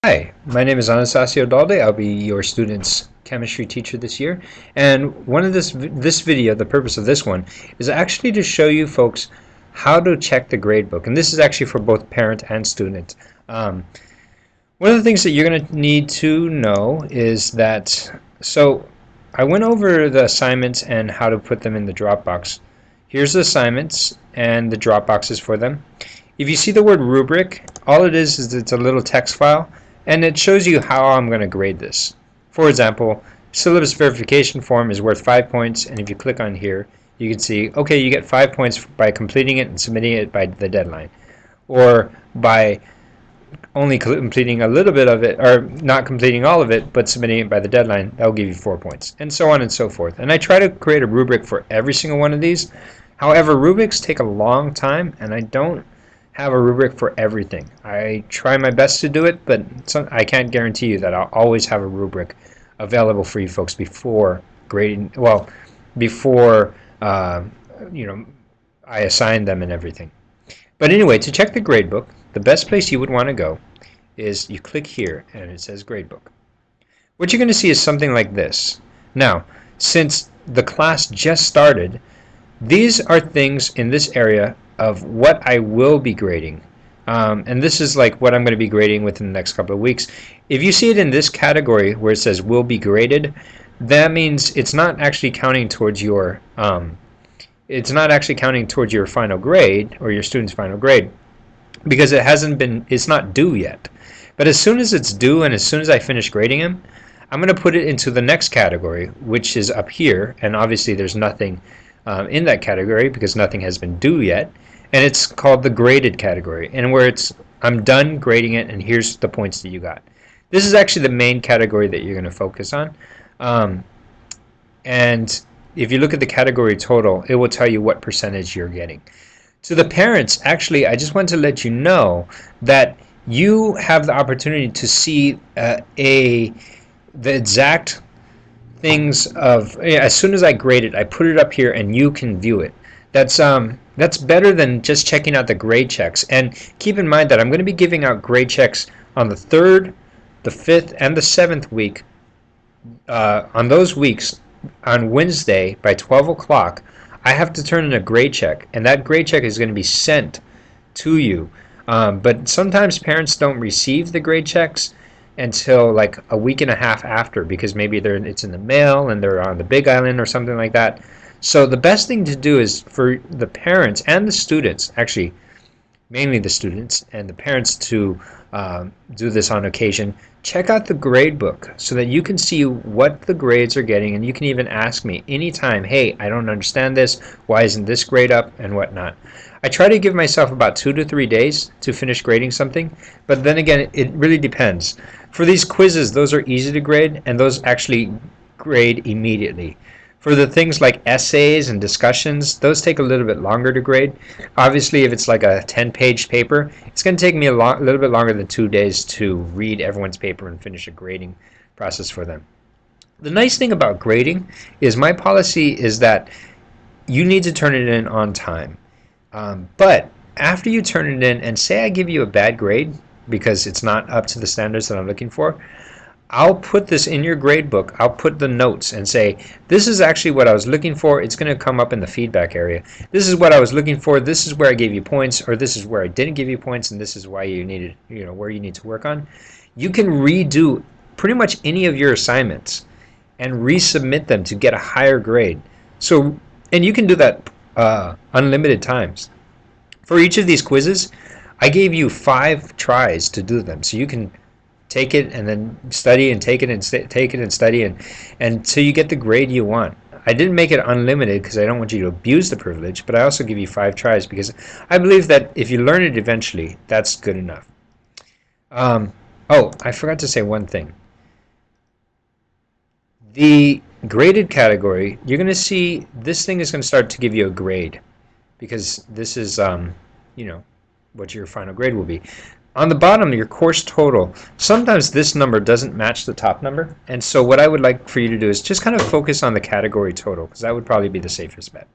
Hi, my name is Anastasio Dalde. I'll be your student's chemistry teacher this year. And one of this video, the purpose of this one, is actually to show you folks how to check the gradebook. And this is actually for both parent and student. One of the things that you're going to need to know is that, so I went over the assignments and how to put them in the Dropbox. Here's the assignments and the Dropboxes for them. If you see the word rubric, all it is it's a little text file, and it shows you how I'm going to grade this. For example, syllabus verification form is worth 5 points, and if you click on here, you can see, okay, you get 5 points by completing it and submitting it by the deadline, or by only completing a little bit of it, or not completing all of it, but submitting it by the deadline. That will give you 4 points, and so on and so forth. And I try to create a rubric for every single one of these. However, rubrics take a long time, and I don't have a rubric for everything. I try my best to do it, but I can't guarantee you that I'll always have a rubric available for you folks before grading. Well, before you know, I assign them and everything. But anyway, to check the gradebook, the best place you would want to go is you click here and it says gradebook. What you're going to see is something like this. Now, since the class just started, these are things in this area of what I will be grading. And this is like what I'm going to be grading within the next couple of weeks. If you see it in this category where it says will be graded, that means it's not actually counting towards your final grade or your student's final grade, because it's not due yet. But as soon as it's due and as soon as I finish grading them, I'm going to put it into the next category, which is up here, and obviously there's nothing in that category because nothing has been due yet, and it's called the graded category, and where I'm done grading it and here's the points that you got. This is actually the main category that you're going to focus on, and if you look at the category total, it will tell you what percentage you're getting. To the parents, actually, I just want to let you know that you have the opportunity to see the exact things of, as soon as I grade it, I put it up here and you can view it. That's better than just checking out the grade checks. And keep in mind that I'm going to be giving out grade checks on the 3rd, the 5th, and the 7th week. On those weeks, on Wednesday by 12 o'clock, I have to turn in a grade check, and that grade check is going to be sent to you. But sometimes parents don't receive the grade checks until like a week and a half after, because maybe it's in the mail and they're on the Big Island or something like that. So the best thing to do is for the parents and the students, actually mainly the students and the parents, to do this on occasion. Check out the grade book so that you can see what the grades are getting, and you can even ask me anytime, hey, I don't understand this, why isn't this grade up, and whatnot. I try to give myself about 2 to 3 days to finish grading something, but then again, it really depends. For these quizzes, those are easy to grade, and those actually grade immediately. For the things like essays and discussions, those take a little bit longer to grade. Obviously, if it's like a 10-page paper, it's going to take me a little bit longer than 2 days to read everyone's paper and finish a grading process for them. The nice thing about grading is my policy is that you need to turn it in on time. But after you turn it in, and say I give you a bad grade because it's not up to the standards that I'm looking for, I'll put this in your grade book. I'll put the notes and say, this is actually what I was looking for. It's going to come up in the feedback area. This is what I was looking for. This is where I gave you points, or this is where I didn't give you points, and this is why you needed, where you need to work on. You can redo pretty much any of your assignments and resubmit them to get a higher grade. So, and you can do that unlimited times. For each of these quizzes, I gave you 5 tries to do them, so you can take it and then study and take it and take it and study and until you get the grade you want. I didn't make it unlimited because I don't want you to abuse the privilege, but I also give you 5 tries because I believe that if you learn it eventually, that's good enough. Oh, I forgot to say one thing. The graded category, you're going to see this thing is going to start to give you a grade because this is, what your final grade will be. On the bottom, your course total, sometimes this number doesn't match the top number, and so what I would like for you to do is just kind of focus on the category total, because that would probably be the safest bet.